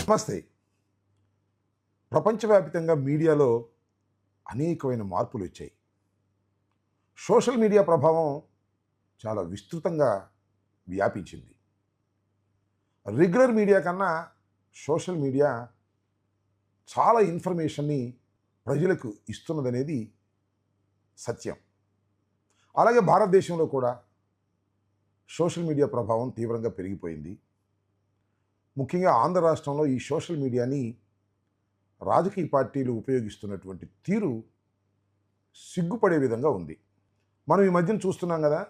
నమస్తే. ప్రపంచవ్యాప్తంగా మీడియాలో అనేకమైన మార్పులు వచ్చాయి. సోషల్ మీడియా ప్రభావం చాలా విస్తృతంగా వ్యాపించింది. రెగ్యులర్ మీడియా కన్నా సోషల్ మీడియా చాలా ఇన్ఫర్మేషన్ని ప్రజలకు ఇస్తున్నదనేది సత్యం. అలాగే భారతదేశంలో కూడా సోషల్ మీడియా ప్రభావం తీవ్రంగా పెరిగిపోయింది. ముఖ్యంగా ఆంధ్ర రాష్ట్రంలో ఈ సోషల్ మీడియాని రాజకీయ పార్టీలు ఉపయోగిస్తున్నటువంటి తీరు సిగ్గుపడే విధంగా ఉంది. మనం ఈ మధ్యన చూస్తున్నాం కదా,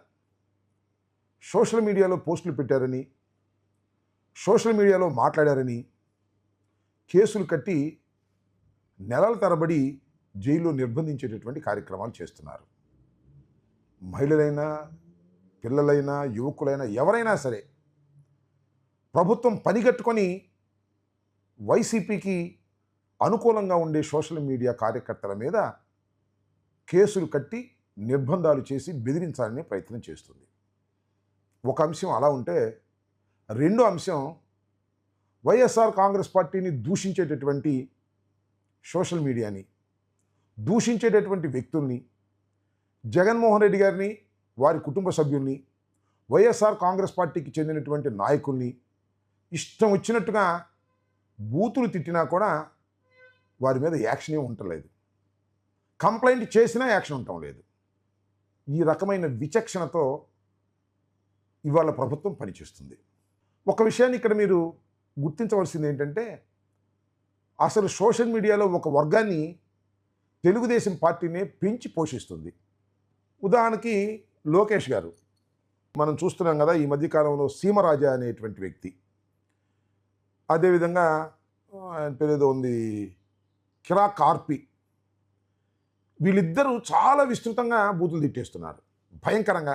సోషల్ మీడియాలో పోస్టులు పెట్టారని, సోషల్ మీడియాలో మాట్లాడారని కేసులు కట్టి నెలల తరబడి జైల్లో నిర్బంధించేటటువంటి కార్యక్రమాలు చేస్తున్నారు. మహిళలైనా, పిల్లలైనా, యువకులైనా ఎవరైనా సరే ప్రభుత్వం పనిగట్టుకొని వైసీపీకి అనుకూలంగా ఉండే సోషల్ మీడియా కార్యకర్తల మీద కేసులు కట్టి నిర్బంధాలు చేసి బెదిరించాలనే ప్రయత్నం చేస్తుంది. ఒక అంశం అలా ఉంటే, రెండో అంశం వైఎస్ఆర్ కాంగ్రెస్ పార్టీని దూషించేటటువంటి సోషల్ మీడియాని, దూషించేటటువంటి వ్యక్తుల్ని, జగన్మోహన్ రెడ్డి గారిని, వారి కుటుంబ సభ్యుల్ని, వైఎస్ఆర్ కాంగ్రెస్ పార్టీకి చెందినటువంటి నాయకుల్ని ఇష్టం వచ్చినట్టుగా బూతులు తిట్టినా కూడా వారి మీద యాక్షన్ ఉండలేదు. కంప్లైంట్ చేసినా యాక్షన్ ఉండటం లేదు. ఈ రకమైన విచక్షణతో ఇవాళ ప్రభుత్వం పనిచేస్తుంది. ఒక విషయాన్ని ఇక్కడ మీరు గుర్తించవలసింది ఏంటంటే, అసలు సోషల్ మీడియాలో ఒక వర్గాన్ని తెలుగుదేశం పార్టీనే పెంచి పోషిస్తుంది. ఉదాహరణకి లోకేష్ గారు, మనం చూస్తున్నాం కదా, ఈ మధ్యకాలంలో సీమరాజా అనేటువంటి వ్యక్తి, అదేవిధంగా ఆయన పేరేదో ఉంది, కిరా కార్పి, వీళ్ళిద్దరూ చాలా విస్తృతంగా బూతులు తిట్టేస్తున్నారు భయంకరంగా.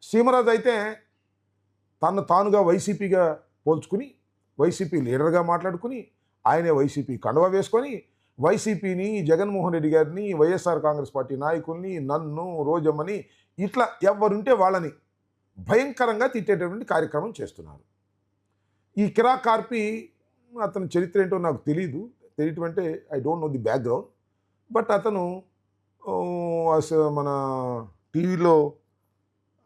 సీమరాజు అయితే తను తానుగా వైసీపీగా పోల్చుకుని, వైసీపీ లీడర్గా మాట్లాడుకుని, ఆయనే వైసీపీ కండువా వేసుకొని వైసీపీని, జగన్మోహన్ రెడ్డి గారిని, వైఎస్ఆర్ కాంగ్రెస్ పార్టీ నాయకుల్ని, నన్ను, రోజమ్మని, ఇట్లా ఎవరుంటే వాళ్ళని భయంకరంగా తిట్టేటటువంటి కార్యక్రమం చేస్తున్నారు. ఈ కిరా కార్పి, అతని చరిత్ర ఏంటో నాకు తెలియటం అంటే I don't know the background, but అతను మన టీవీలో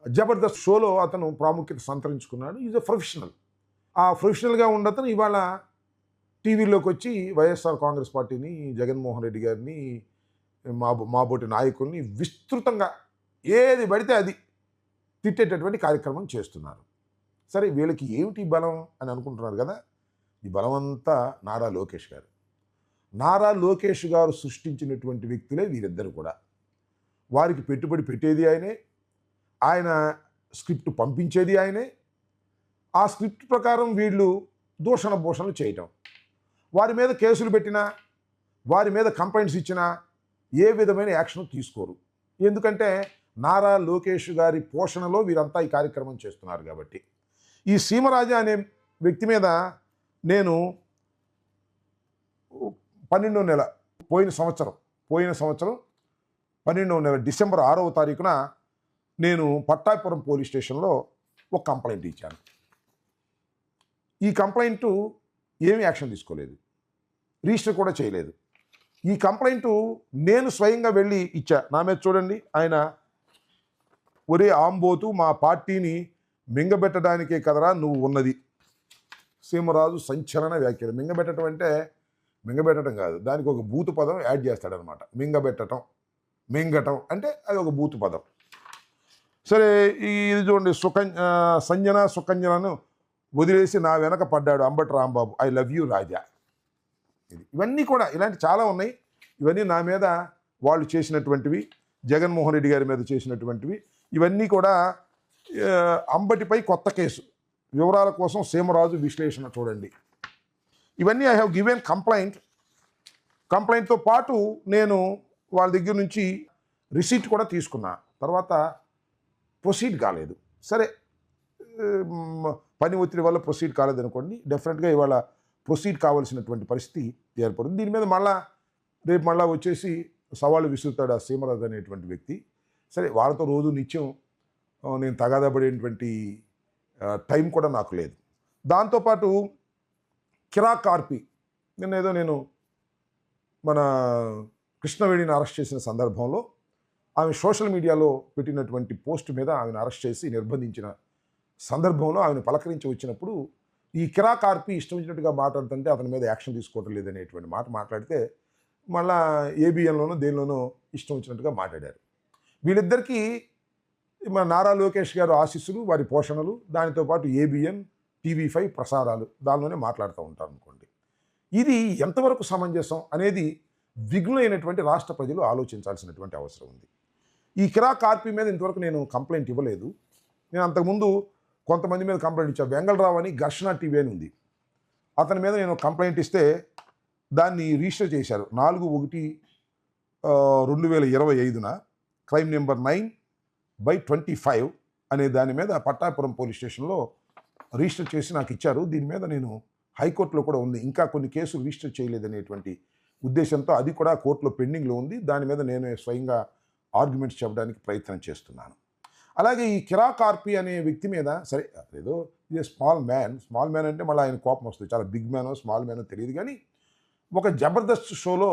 జబర్దస్త్ షోలో అతను ప్రాముఖ్యత సంతరించుకున్నాడు. Is a professional. ఆ ప్రొఫెషనల్గా ఉండతను ఇవాళ టీవీలోకి వచ్చి వైఎస్ఆర్ కాంగ్రెస్ పార్టీని, జగన్మోహన్ రెడ్డి గారిని, మాబోటి నాయకుల్ని విస్తృతంగా ఏది పడితే అది తిట్టేటటువంటి కార్యక్రమం చేస్తున్నారు. సరే, వీళ్ళకి ఏమిటి బలం అని అనుకుంటున్నారు కదా, ఈ బలం అంతా నారా లోకేష్ గారు. నారా లోకేష్ గారు సృష్టించినటువంటి వ్యక్తులే వీరిద్దరు కూడా. వారికి పెట్టుబడి పెట్టేది ఆయనే, ఆయన స్క్రిప్ట్ పంపించేది ఆయనే, ఆ స్క్రిప్ట్ ప్రకారం వీళ్ళు దూషణ భూషణలు చేయటం, వారి మీద కేసులు పెట్టినా, వారి మీద కంప్లైంట్స్ ఇచ్చినా ఏ విధమైన యాక్షన్ తీసుకోరు. ఎందుకంటే నారా లోకేష్ గారి పోషణలో వీరంతా ఈ కార్యక్రమం చేస్తున్నారు కాబట్టి. ఈ సీమరాజా అనే వ్యక్తి మీద నేను 12వ నెల, పోయిన సంవత్సరం 12వ నెల డిసెంబర్ 6వ తారీఖున నేను పట్టాపురం పోలీస్ స్టేషన్లో ఒక కంప్లైంట్ ఇచ్చాను. ఈ కంప్లైంటు ఏమీ యాక్షన్ తీసుకోలేదు, రిజిస్టర్ కూడా చేయలేదు. ఈ కంప్లైంటు నేను స్వయంగా వెళ్ళి ఇచ్చా. నా మీద చూడండి, ఆయన ఒరే ఆంబోతు, మా పార్టీని మింగబెట్టడానికే కదరా నువ్వు ఉన్నది. సీమరాజు సంచలన వ్యాఖ్యలు. మింగబెట్టడం అంటే మింగబెట్టడం కాదు, దానికి ఒక బూతు పదం యాడ్ చేస్తాడనమాట. మింగటం అంటే అది ఒక బూతు పదం. సరే, ఇది చూడండి, సుకంజనను వదిలేసి నా వెనక పడ్డాడు Ambati Rambabu, I love you Raja. ఇవన్నీ కూడా ఇలాంటి చాలా ఉన్నాయి. ఇవన్నీ నా మీద వాళ్ళు చేసినటువంటివి, జగన్మోహన్ రెడ్డి గారి మీద చేసినటువంటివి. ఇవన్నీ కూడా అంబటిపై కొత్త కేసు. వివరాల కోసం సీమరాజు విశ్లేషణ చూడండి. ఇవన్నీ ఐ హ్యావ్ గివెన్ కంప్లైంట్తో పాటు నేను వాళ్ళ దగ్గర నుంచి రిసీట్ కూడా తీసుకున్నా. తర్వాత ప్రొసీడ్ కాలేదు. సరే, పని ఒత్తిడి వల్ల ప్రొసీడ్ కాలేదనుకోండి, డెఫినెట్గా ఇవాళ ప్రొసీడ్ కావాల్సినటువంటి పరిస్థితి ఏర్పడుతుంది. దీని మీద రేపు మళ్ళా వచ్చేసి సవాళ్ళు విసురుతాడు ఆ సీమరాజు అనేటువంటి వ్యక్తి. సరే, వాళ్ళతో రోజు నిత్యం నేను తగాదా పడేటువంటి టైం కూడా నాకు లేదు. దాంతోపాటు కిరాక్ ఆర్పి నేను మన కృష్ణవేణిని అరెస్ట్ చేసిన సందర్భంలో ఆమె సోషల్ మీడియాలో పెట్టినటువంటి పోస్ట్ మీద ఆమెను అరెస్ట్ చేసి నిర్బంధించిన సందర్భంలో ఆమెను పలకరించి వచ్చినప్పుడు ఈ కిరాక్ ఆర్పి ఇష్టం వచ్చినట్టుగా మాట్లాడుతుంటే అతని మీద యాక్షన్ తీసుకోవటం లేదనేటువంటి మాట మాట్లాడితే మళ్ళా ఏబిఎన్లోనూ దేనిలోనూ ఇష్టం వచ్చినట్టుగా మాట్లాడారు. వీళ్ళిద్దరికీ మన నారా లోకేష్ గారు ఆశీస్సులు, వారి పోషణలు, దానితో పాటు ఏబిఎన్, TV5 ప్రసారాలు దానిలోనే మాట్లాడుతూ ఉంటారు అనుకోండి. ఇది ఎంతవరకు సమంజసం అనేది విఘ్నులైనటువంటి రాష్ట్ర ప్రజలు ఆలోచించాల్సినటువంటి అవసరం ఉంది. ఈ కిరాక్ ఆర్పి మీద ఇంతవరకు నేను కంప్లైంట్ ఇవ్వలేదు. నేను అంతకుముందు కొంతమంది మీద కంప్లైంట్ ఇచ్చాను. వెంగళరావు అని ఘర్షణ టీవీ అని ఉంది, అతని మీద నేను కంప్లైంట్ ఇస్తే దాన్ని రిజిస్టర్ చేశారు 4/1/2025 క్రైమ్ నెంబర్ 9/25 అనే దాని మీద పట్టాపురం పోలీస్ స్టేషన్లో రిజిస్టర్ చేసి నాకు ఇచ్చారు. దీని మీద నేను హైకోర్టులో కూడా ఉంది, ఇంకా కొన్ని కేసులు రిజిస్టర్ చేయలేదనేటువంటి ఉద్దేశంతో అది కూడా కోర్టులో పెండింగ్లో ఉంది. దాని మీద నేను స్వయంగా ఆర్గ్యుమెంట్స్ చెప్పడానికి ప్రయత్నం చేస్తున్నాను. అలాగే ఈ కిరాక్ ఆర్పి అనే వ్యక్తి మీద సరే ఏదో ఇది స్మాల్ మ్యాన్ అంటే మళ్ళీ ఆయన కోపం వస్తుంది, చాలా బిగ్ మ్యానో స్మాల్ మ్యానో తెలియదు, కానీ ఒక జబర్దస్త్ షోలో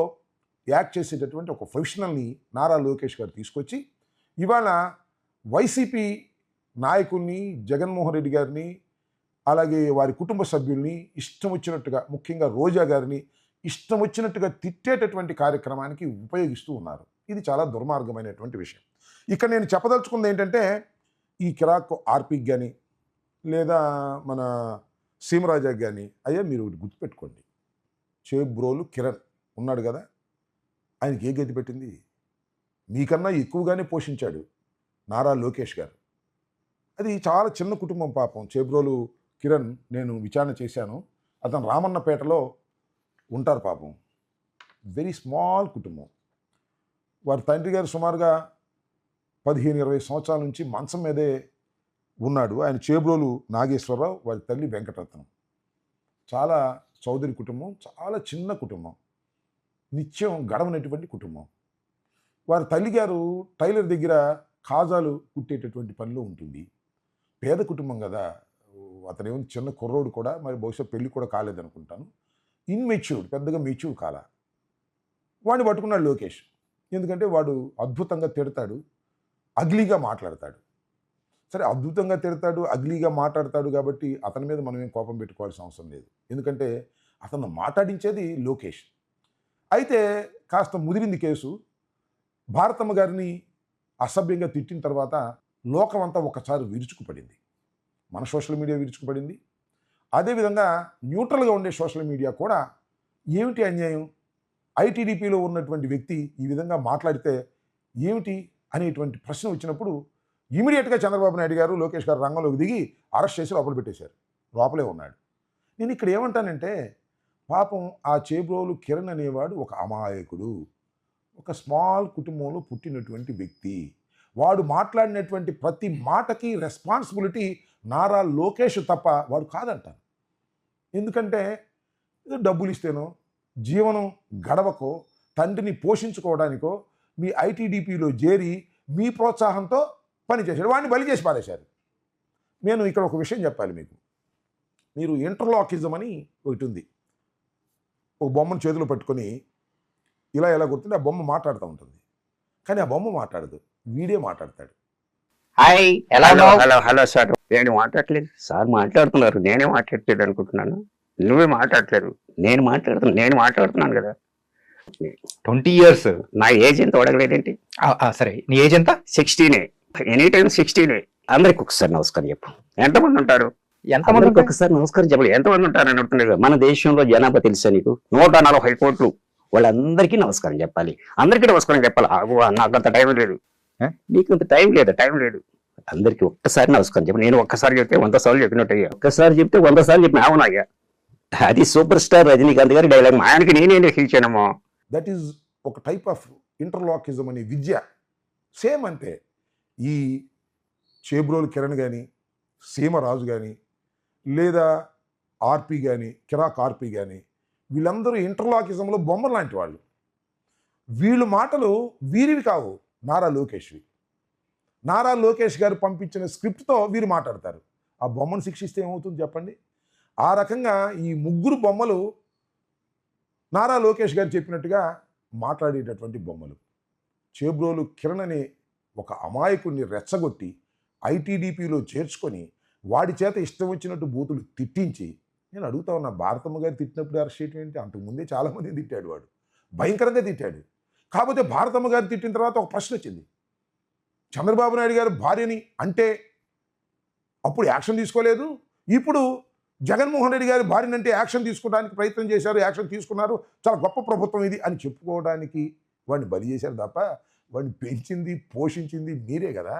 యాక్ట్ చేసేటటువంటి ఒక ప్రొఫెషనల్ని నారా లోకేష్ గారు తీసుకొచ్చి ఇవాళ వైసీపీ నాయకుల్ని, జగన్మోహన్ రెడ్డి గారిని, అలాగే వారి కుటుంబ సభ్యుల్ని ఇష్టం వచ్చినట్టుగా, ముఖ్యంగా రోజా గారిని ఇష్టం వచ్చినట్టుగా తిట్టేటటువంటి కార్యక్రమానికి ఉపయోగిస్తూ ఉన్నారు. ఇది చాలా దుర్మార్గమైనటువంటి విషయం. ఇక్కడ నేను చెప్పదలుచుకుంది ఏంటంటే ఈ కిరాక్ ఆర్పికి కానీ లేదా మన సీమరాజాకి కానీ, అయ్యా మీరు ఒకటి గుర్తుపెట్టుకోండి, చేబ్రోలు కిరణ్ ఉన్నాడు కదా, ఆయనకి ఏ గతి పెట్టింది? మీకన్నా ఎక్కువగానే పోషించాడు నారా లోకేష్ గారు. అది చాలా చిన్న కుటుంబం పాపం. చేబ్రోలు కిరణ్ నేను విచారణ చేశాను, అతను రామన్నపేటలో ఉంటారు పాపం. వెరీ స్మాల్ కుటుంబం. వారి తండ్రి గారు సుమారుగా 15-20 సంవత్సరాల నుంచి మంచం మీదే ఉన్నాడు. ఆయన చేబ్రోలు నాగేశ్వరరావు, వారి తల్లి వెంకటరత్నం. చాలా చౌదరి కుటుంబం, చాలా చిన్న కుటుంబం, నిత్యం గడవనటువంటి కుటుంబం. వారి తల్లిగారు టైలర్ దగ్గర కాజాలు కుట్టేటటువంటి పనిలో ఉంటుంది. పేద కుటుంబం కదా, అతనేమో చిన్న కుర్రోడు కూడా, మరి బహుశా పెళ్ళి కూడా కాలేదనుకుంటాను. ఇన్మెచ్యూర్డ్, పెద్దగా మెచ్యూర్డ్ కాల. వాడిని పట్టుకున్నాడు లోకేష్. ఎందుకంటే వాడు అద్భుతంగా తిడతాడు, అగ్లీగా మాట్లాడతాడు. సరే, అద్భుతంగా తిడతాడు, అగ్లీగా మాట్లాడతాడు కాబట్టి అతని మీద మనం ఏం కోపం పెట్టుకోవాల్సిన అవసరం లేదు, ఎందుకంటే అతను మాట్లాడించేది లోకేష్. అయితే కాస్త ముదిరింది కేసు. భారతమ్మ గారిని అసభ్యంగా తిట్టిన తర్వాత లోకం అంతా ఒకసారి విరుచుకుపడింది. మన సోషల్ మీడియా విరుచుకుపడింది, అదేవిధంగా న్యూట్రల్గా ఉండే సోషల్ మీడియా కూడా ఏమిటి అన్యాయం, ఐటీడీపీలో ఉన్నటువంటి వ్యక్తి ఈ విధంగా మాట్లాడితే ఏమిటి అనేటువంటి ప్రశ్న వచ్చినప్పుడు ఇమీడియట్గా చంద్రబాబు నాయుడు గారు, లోకేష్ గారు రంగంలోకి దిగి అరెస్ట్ చేసి లోపల పెట్టేశారు. లోపలే ఉన్నాడు. నేను ఇక్కడ ఏమంటానంటే, పాపం ఆ చేబ్రోలు కిరణ్ అనేవాడు ఒక అమాయకుడు, ఒక స్మాల్ కుటుంబంలో పుట్టినటువంటి వ్యక్తి. వాడు మాట్లాడినటువంటి ప్రతి మాటకి రెస్పాన్సిబిలిటీ నారా లోకేష్ తప్ప వాడు కాదంటాను. ఎందుకంటే ఏదో డబ్బులు ఇస్తేనో, జీవనం గడవకో, తండ్రిని పోషించుకోవడానికో మీ ఐటీడీపీలో చేరి మీ ప్రోత్సాహంతో పనిచేశాడు. వాడిని బలి చేసి పారేశారు. నేను ఇక్కడ ఒక విషయం చెప్పాలి మీకు. మీరు ఇంటర్లాకిజం అని ఒకటి ఉంది. ఒక బొమ్మను చేతిలో పట్టుకొని ఇలా ఎలా గుర్తుంటే ఆ బొమ్మ మాట్లాడుతూ ఉంటుంది, కానీ ఆ బొమ్మ మాట్లాడదు, వీడే మాట్లాడతాడు. Hi, hello sir. నేను మాట్లాడలేదు సార్, మాట్లాడుతున్నారు. నేనే మాట్లాడలేదు అనుకుంటున్నాను, నువ్వే మాట్లాడలేదు. నేను మాట్లాడుతున్నాను కదా. 20 years. నా ఏజ్ ఎంత అడగలేదేంటి? సరే, నీ ఏజ్ ఎంత? 16. Any time 16. అందరికి ఒకసారి నమస్కారం చెప్పు. ఎంతమంది ఉంటారు? ఎంతమంది? ఒకసారి నమస్కారం చెప్పాలి. ఎంతమంది ఉంటారు అని అంటున్నారు. మన దేశంలో జనాభా తెలుసా నీకు? 140 కోట్లు. వాళ్ళందరికీ నమస్కారం చెప్పాలి, అందరికీ నమస్కారం చెప్పాలి. నాకు అంత టైం లేదు. నీకు అంత టైం లేదు. అందరికీ ఒక్కసారి నమస్కారం చెప్పి, నేను ఒక్కసారి చెప్తే 100 సార్లు చెప్పినట్టయ్యా, ఒక్కసారి చెప్తే 100 సార్లు చెప్పిన. అవునయ్యా, అది సూపర్ స్టార్ రజనీకాంత్ గారి డైలాగ్. ఆయనకి నేనే ఇచ్చానమ్మో. దట్ ఈజ్ ఒక టైప్ ఆఫ్ ఇంటర్లాకిజం అనే విద్య. సేమ్ అంటే ఈ చేబ్రోలు కిరణ్ కానీ, సీమరాజు కానీ, లేదా ఆర్పి కానీ, కిరాక్ ఆర్పి కానీ, వీళ్ళందరూ ఇంటర్లాకిజంలో బొమ్మలు లాంటి వాళ్ళు. వీళ్ళు మాటలు వీరివి కావు, నారా లోకేష్వి. నారా లోకేష్ గారు పంపించిన స్క్రిప్ట్తో వీరు మాట్లాడతారు. ఆ బొమ్మను శిక్షిస్తే ఏమవుతుంది చెప్పండి? ఆ రకంగా ఈ ముగ్గురు బొమ్మలు నారా లోకేష్ గారు చెప్పినట్టుగా మాట్లాడేటటువంటి బొమ్మలు. చేబ్రోలు కిరణ్ అనే ఒక అమాయకుడిని రెచ్చగొట్టి ఐటీడీపీలో చేర్చుకొని వాడి చేత ఇష్టం వచ్చినట్టు బూతులు తిట్టించి, నేను అడుగుతా ఉన్నా, భారతమ్మ గారు తిట్టినప్పుడు అరెస్ట్ చేయటం ఏంటి? అంతకుముందే చాలామంది తిట్టాడు వాడు, భయంకరంగా తిట్టాడు. కాకపోతే భారతమ్మ గారు తిట్టిన తర్వాత ఒక ప్రశ్న వచ్చింది, చంద్రబాబు నాయుడు గారు భార్యని అంటే అప్పుడు యాక్షన్ తీసుకోలేదు, ఇప్పుడు జగన్మోహన్ రెడ్డి గారి భార్యనంటే యాక్షన్ తీసుకోవడానికి ప్రయత్నం చేశారు, యాక్షన్ తీసుకున్నారు, చాలా గొప్ప ప్రభుత్వం ఇది అని చెప్పుకోవడానికి వాడిని బలి చేశారు తప్ప వాడిని పెంచింది పోషించింది మీరే కదా.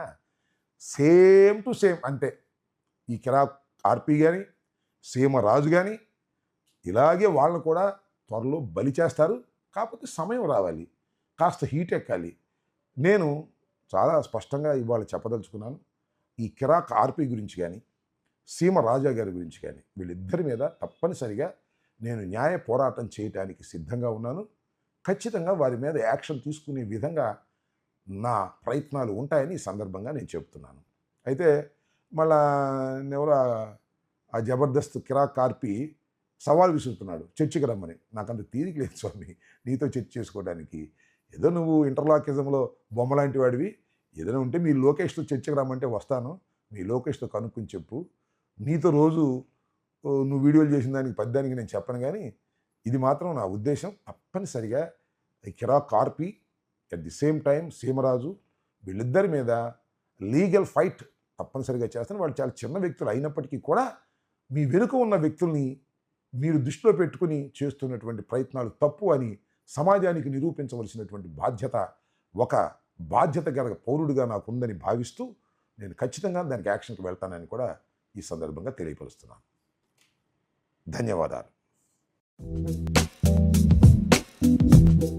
సేమ్ టు సేమ్ అంటే ఈ కిరాక్ ఆర్పి కానీ సీమరాజు కానీ ఇలాగే వాళ్ళని కూడా త్వరలో బలి చేస్తారు. కాకపోతే సమయం రావాలి, కాస్త హీట్ ఎక్కాలి. నేను చాలా స్పష్టంగా ఇవాళ చెప్పదలుచుకున్నాను, ఈ కిరాక్ ఆర్పి గురించి కానీ సీమరాజా గారి గురించి కానీ వీళ్ళిద్దరి మీద తప్పనిసరిగా నేను న్యాయ పోరాటం చేయటానికి సిద్ధంగా ఉన్నాను. ఖచ్చితంగా వారి మీద యాక్షన్ తీసుకునే విధంగా నా ప్రయత్నాలు ఉంటాయని ఈ సందర్భంగా నేను చెప్తున్నాను. అయితే మళ్ళా ఎవరో ఆ జబర్దస్త్ కిరాక్ ఆర్పి సవాల్ విసురుతున్నాడు, చర్చికి రమ్మని. నాకంత తీరిక లేదు స్వామి నీతో చర్చ చేసుకోవడానికి. ఏదో నువ్వు ఇంటర్లాకిజంలో బొమ్మలాంటి వాడివి, ఏదైనా ఉంటే మీ లోకేష్తో చర్చకి రమ్మంటే వస్తాను, మీ లోకేష్తో కనుక్కొని చెప్పు. నీతో రోజు నువ్వు వీడియోలు చేసిన దానికి పద్దానికి నేను చెప్పను, కానీ ఇది మాత్రం నా ఉద్దేశం. తప్పనిసరిగా Kiraak RP at the same time Seemaraju వీళ్ళిద్దరి మీద లీగల్ ఫైట్ తప్పనిసరిగా చేస్తాను. వాళ్ళు చాలా చిన్న వ్యక్తులు అయినప్పటికీ కూడా మీ వెనుక ఉన్న వ్యక్తుల్ని మీరు దృష్టిలో పెట్టుకుని చేస్తున్నటువంటి ప్రయత్నాలు తప్పు అని సమాజానికి నిరూపించవలసినటువంటి బాధ్యత, ఒక బాధ్యత గల పౌరుడిగా నాకు ఉందని భావిస్తూ నేను ఖచ్చితంగా దానికి యాక్షన్కి వెళ్తానని కూడా ఈ సందర్భంగా తెలియపరుస్తున్నాను. ధన్యవాదాలు.